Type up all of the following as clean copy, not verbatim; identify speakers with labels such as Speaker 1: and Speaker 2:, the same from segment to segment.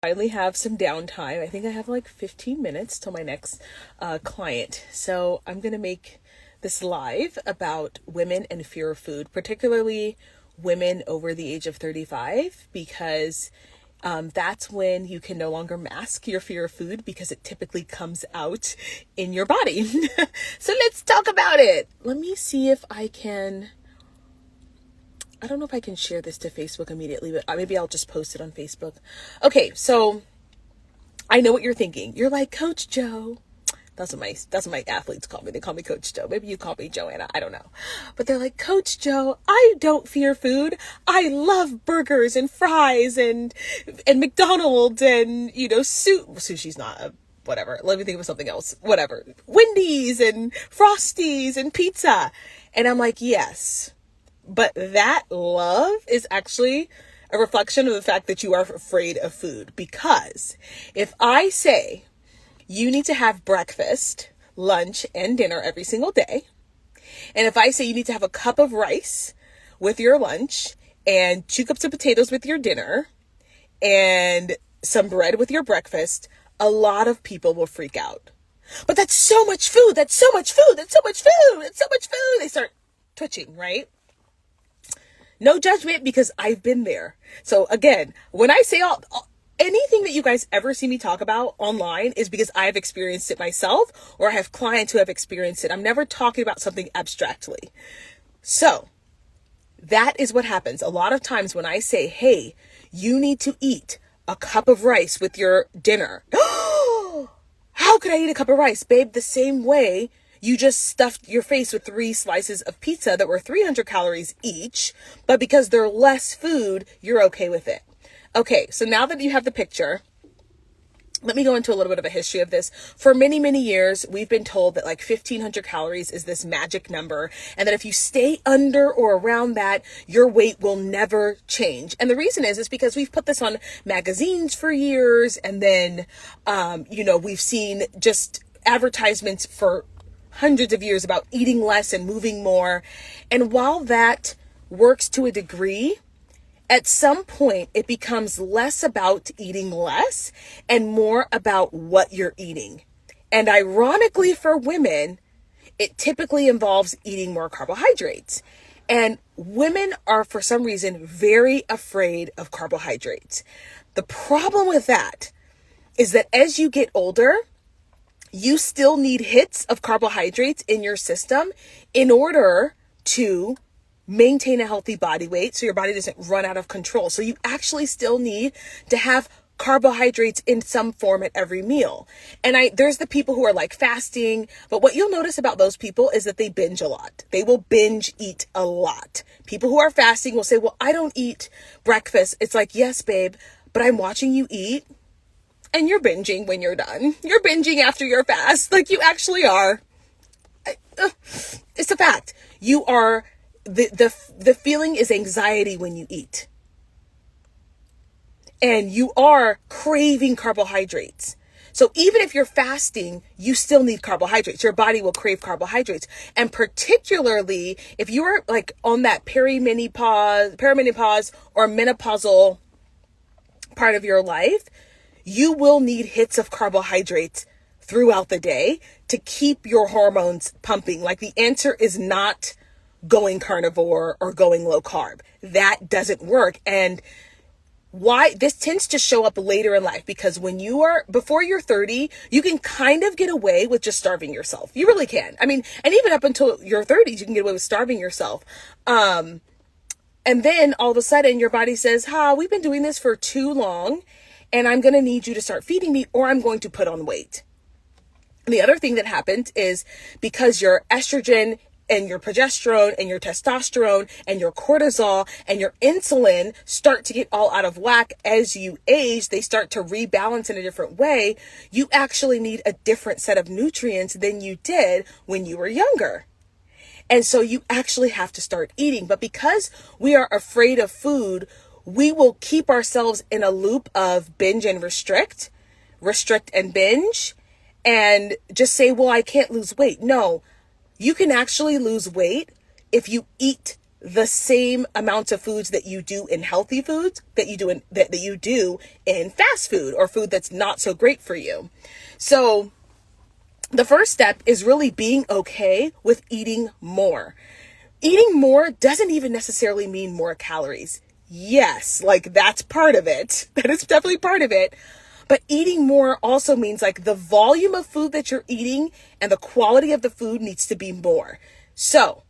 Speaker 1: Finally have some downtime. I think I have like 15 minutes till my next client. So I'm going to make this live about women and fear of food, particularly women over the age of 35, because that's when you can no longer mask your fear of food because it typically comes out in your body. So let's talk about it. Let me see if I don't know if I can share this to Facebook immediately, but maybe I'll just post it on Facebook. Okay, so I know what you're thinking. You're like, Coach Joe. That's what my athletes call me. They call me Coach Joe. Maybe you call me Joanna. I don't know. But they're like, Coach Joe, I don't fear food. I love burgers and fries and McDonald's and, sushi's not a whatever. Let me think of something else. Whatever. Wendy's and Frosties and pizza. And I'm like, yes. But that love is actually a reflection of the fact that you are afraid of food. Because if I say you need to have breakfast, lunch, and dinner every single day, and if I say you need to have a cup of rice with your lunch and 2 cups of potatoes with your dinner and some bread with your breakfast, a lot of people will freak out. But that's so much food. That's so much food. That's so much food. It's so much food. They start twitching, right? No judgment, because I've been there. So again, when I say anything that you guys ever see me talk about online is because I've experienced it myself, or I have clients who have experienced it. I'm never talking about something abstractly. So that is what happens. A lot of times when I say, hey, you need to eat a cup of rice with your dinner. How could I eat a cup of rice, babe? The same way you just stuffed your face with 3 slices of pizza that were 300 calories each, but because they're less food, you're okay with it. Okay, so now that you have the picture, let me go into a little bit of a history of this. For many, many years, we've been told that like 1,500 calories is this magic number, and that if you stay under or around that, your weight will never change. And the reason is because we've put this on magazines for years, and then, we've seen just advertisements for hundreds of years about eating less and moving more. And while that works to a degree, at some point it becomes less about eating less and more about what you're eating. And ironically for women, it typically involves eating more carbohydrates. And women are, for some reason, very afraid of carbohydrates. The problem with that is that as you get older, you still need hits of carbohydrates in your system in order to maintain a healthy body weight so your body doesn't run out of control. So you actually still need to have carbohydrates in some form at every meal. And there's the people who are like fasting, but what you'll notice about those people is that they binge a lot. They will binge eat a lot. People who are fasting will say, well, I don't eat breakfast. It's like, yes, babe, but I'm watching you eat. And you're binging when you're done. You're binging after your fast. Like you actually are. It's a fact. You are, the feeling is anxiety when you eat. And you are craving carbohydrates. So even if you're fasting, you still need carbohydrates. Your body will crave carbohydrates. And particularly if you are like on that perimenopause or menopausal part of your life, you will need hits of carbohydrates throughout the day to keep your hormones pumping. Like the answer is not going carnivore or going low carb. That doesn't work. And why this tends to show up later in life, because before you're 30, you can kind of get away with just starving yourself. You really can. I mean, and even up until your 30s, you can get away with starving yourself. And then all of a sudden your body says, we've been doing this for too long, and I'm going to need you to start feeding me or I'm going to put on weight. And the other thing that happens is because your estrogen and your progesterone and your testosterone and your cortisol and your insulin start to get all out of whack as you age, they start to rebalance in a different way. You actually need a different set of nutrients than you did when you were younger. And so you actually have to start eating. But because we are afraid of food, we will keep ourselves in a loop of binge and restrict and binge, and just say, well, I can't lose weight. No, you can actually lose weight if you eat the same amounts of foods that you do in healthy foods that you do in fast food or food that's not so great for you. So the first step is really being okay with eating more. Eating more doesn't even necessarily mean more calories. Yes, like that's part of it. That is definitely part of it. But eating more also means like the volume of food that you're eating and the quality of the food needs to be more. So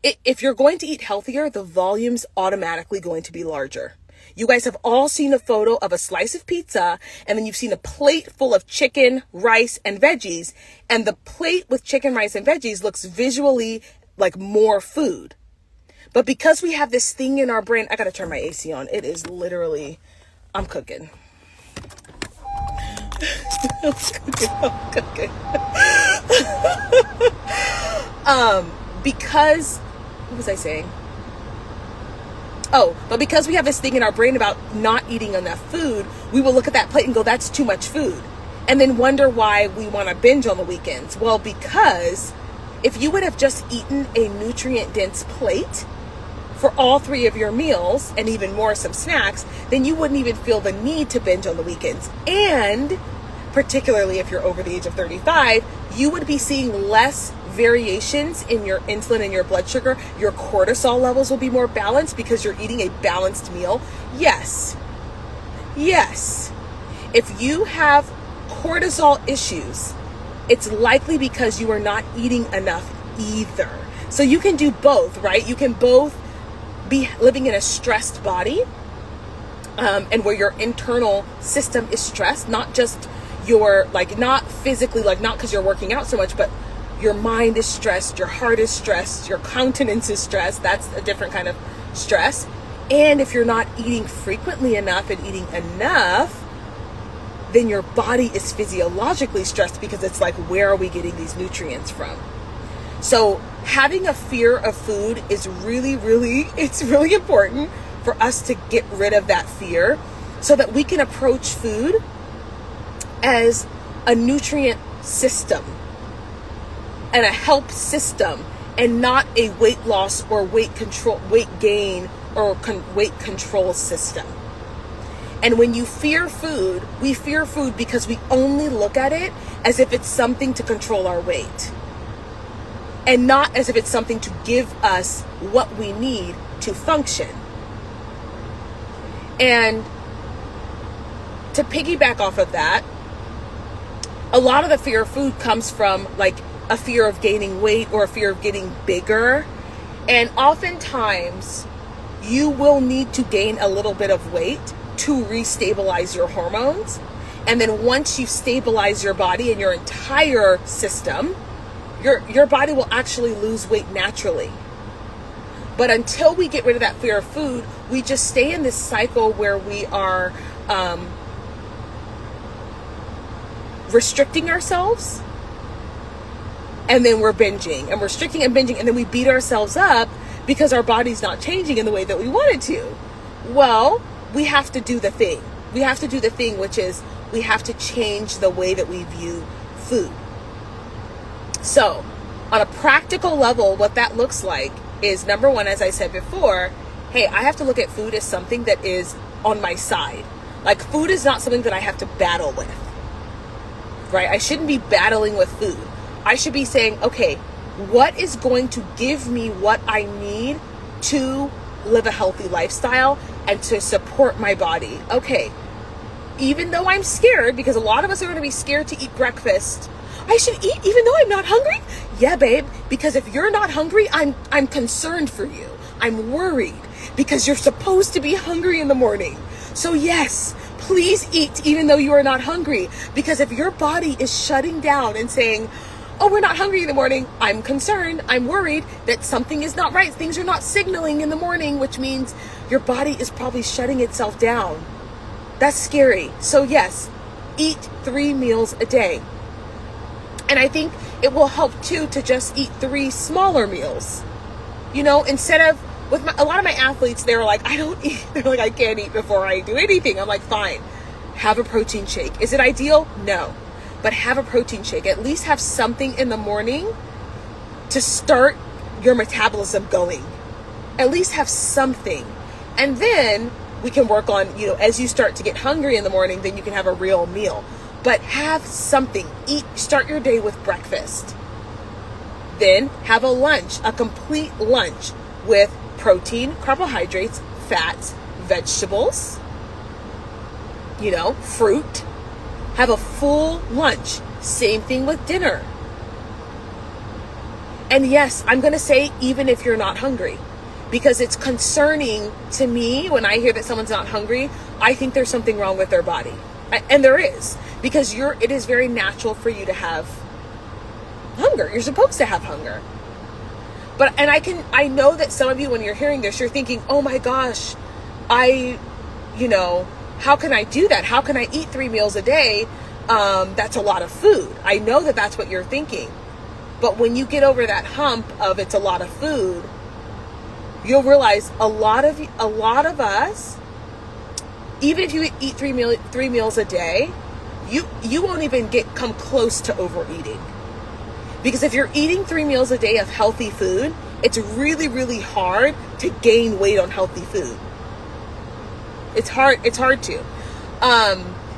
Speaker 1: if you're going to eat healthier, the volume's automatically going to be larger. You guys have all seen a photo of a slice of pizza, and then you've seen a plate full of chicken, rice, and veggies. And the plate with chicken, rice, and veggies looks visually like more food. But because we have this thing in our brain, I gotta turn my AC on. It is literally, I'm cooking. I'm cooking. Because, what was I saying? But because we have this thing in our brain about not eating enough food, we will look at that plate and go, that's too much food. And then wonder why we want to binge on the weekends. Well, because if you would have just eaten a nutrient-dense plate for all 3 of your meals and even more some snacks, then you wouldn't even feel the need to binge on the weekends. And particularly if you're over the age of 35, you would be seeing less variations in your insulin and your blood sugar. Your cortisol levels will be more balanced because you're eating a balanced meal. Yes. If you have cortisol issues, it's likely because you are not eating enough either. So you can do both, right? You can both be living in a stressed body, and where your internal system is stressed, not just your, like, not physically, like not because you're working out so much, but your mind is stressed, your heart is stressed, your countenance is stressed. That's a different kind of stress. And if you're not eating frequently enough and eating enough, then your body is physiologically stressed because it's like, where are we getting these nutrients from? So having a fear of food is it's really important for us to get rid of that fear so that we can approach food as a nutrient system and a help system, and not a weight loss or weight gain or weight control system. And when you fear food, we fear food because we only look at it as if it's something to control our weight, and not as if it's something to give us what we need to function. And to piggyback off of that, a lot of the fear of food comes from like a fear of gaining weight or a fear of getting bigger. And oftentimes you will need to gain a little bit of weight to restabilize your hormones. And then once you stabilize your body and your entire system, your body will actually lose weight naturally. But until we get rid of that fear of food, we just stay in this cycle where we are restricting ourselves, and then we're binging and restricting and binging, and then we beat ourselves up because our body's not changing in the way that we want it to. Well, we have to do the thing. We have to do the thing, which is we have to change the way that we view food. So on a practical level, what that looks like is, number one, as I said before, hey, I have to look at food as something that is on my side. Like, food is not something that I have to battle with, right? I shouldn't be battling with food. I should be saying, okay, what is going to give me what I need to live a healthy lifestyle and to support my body? Okay, even though I'm scared, because a lot of us are going to be scared to eat breakfast, I should eat even though I'm not hungry? Yeah, babe, because if you're not hungry, I'm concerned for you. I'm worried because you're supposed to be hungry in the morning. So yes, please eat even though you are not hungry, because if your body is shutting down and saying, oh, we're not hungry in the morning, I'm concerned, I'm worried that something is not right. Things are not signaling in the morning, which means your body is probably shutting itself down. That's scary. So yes, eat 3 meals a day. And I think it will help too to just eat 3 smaller meals. You know, instead of, with a lot of my athletes, they're like, I don't eat. They're like, I can't eat before I do anything. I'm like, fine, have a protein shake. Is it ideal? No. But have a protein shake. At least have something in the morning to start your metabolism going. At least have something. And then we can work on, as you start to get hungry in the morning, then you can have a real meal. But have something. Start your day with breakfast. Then have a lunch, a complete lunch with protein, carbohydrates, fats, vegetables, fruit. Have a full lunch. Same thing with dinner. And yes, I'm going to say even if you're not hungry, because it's concerning to me when I hear that someone's not hungry. I think there's something wrong with their body. And there is, because it is very natural for you to have hunger. You're supposed to have hunger. And I know that some of you, when you're hearing this, you're thinking, oh my gosh, how can I do that? How can I eat 3 meals a day? That's a lot of food. I know that that's what you're thinking. But when you get over that hump of it's a lot of food, you'll realize a lot of us, even if you eat 3 meals a day, you won't even come close to overeating. Because if you're eating 3 meals a day of healthy food, it's really, really hard to gain weight on healthy food. It's hard to.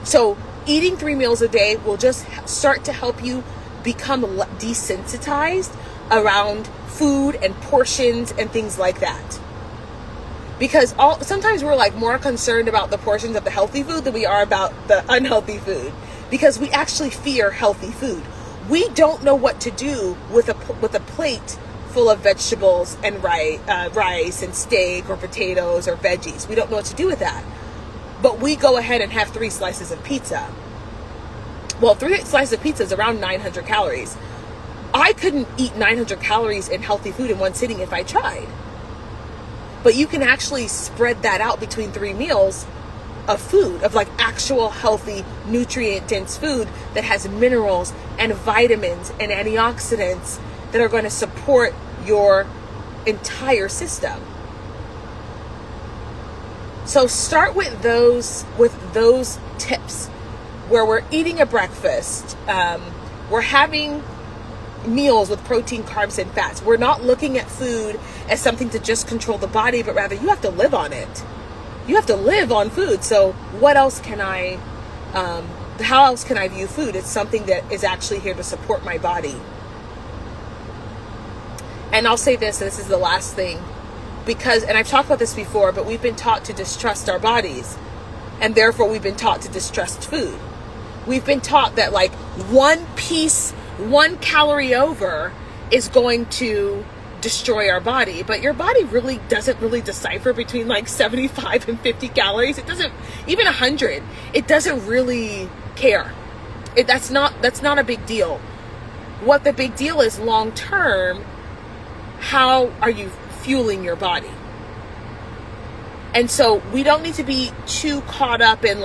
Speaker 1: So eating 3 meals a day will just start to help you become desensitized around food and portions and things like that. Because sometimes we're more concerned about the portions of the healthy food than we are about the unhealthy food. Because we actually fear healthy food. We don't know what to do with a plate full of vegetables and rice and steak or potatoes or veggies. We don't know what to do with that. But we go ahead and have 3 slices of pizza. Well, 3 slices of pizza is around 900 calories. I couldn't eat 900 calories in healthy food in one sitting if I tried. But you can actually spread that out between 3 meals of food, of actual healthy, nutrient-dense food that has minerals and vitamins and antioxidants that are going to support your entire system. So start with those tips where we're eating a breakfast, we're having meals with protein, carbs, and fats. We're not looking at food as something to just control the body, but rather you have to live on it. You have to live on food. So how else can I view food? It's something that is actually here to support my body. And I'll say this is the last thing, and I've talked about this before, but we've been taught to distrust our bodies, and therefore we've been taught to distrust food. We've been taught that 1 calorie over is going to destroy our body, but your body doesn't really decipher between 75 and 50 calories. It doesn't, even 100, it doesn't really care. That's not a big deal. What the big deal is long term, how are you fueling your body? And so we don't need to be too caught up in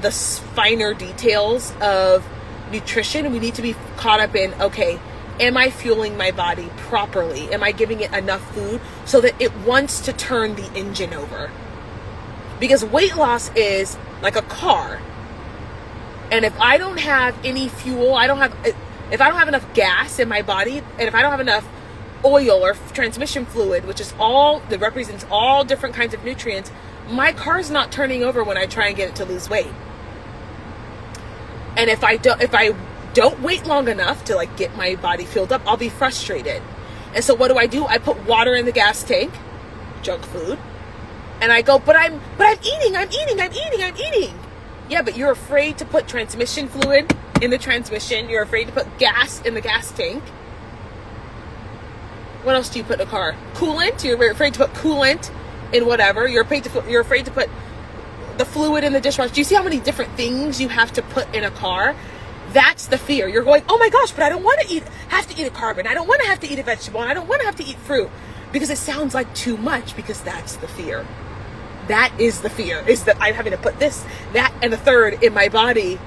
Speaker 1: the finer details of nutrition. We need to be caught up in, okay, am I fueling my body properly? Am I giving it enough food so that it wants to turn the engine over? Because weight loss is like a car. And if I don't have any fuel, if I don't have enough gas in my body, and if I don't have enough oil or transmission fluid, which is that represents all different kinds of nutrients, my car's not turning over when I try and get it to lose weight. And if I don't wait long enough to get my body filled up, I'll be frustrated. And so what do? I put water in the gas tank, junk food, and I go, but I'm eating. Yeah, but you're afraid to put transmission fluid in the transmission. You're afraid to put gas in the gas tank. What else do you put in a car? Coolant. You're afraid to put coolant in whatever. You're afraid to put the fluid in the dishwasher. Do you see how many different things you have to put in a car? That's the fear. You're going, oh my gosh, but I don't want to have to eat a carb, and I don't want to have to eat a vegetable, and I don't want to have to eat fruit, because it sounds like too much, because that's the fear. That is the fear, is that I'm having to put this, that, and a third in my body.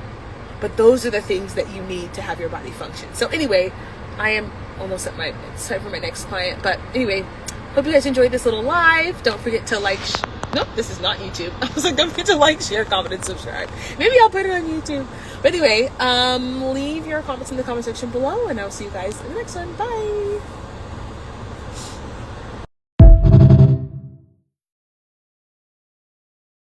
Speaker 1: But those are the things that you need to have your body function. So anyway, I am almost at it's time for my next client. But anyway, hope you guys enjoyed this little live. Don't forget to nope, this is not YouTube. I was don't forget to share, comment, and subscribe. Maybe I'll put it on YouTube. But anyway, leave your comments in the comment section below, and I'll see you guys in the next one. Bye.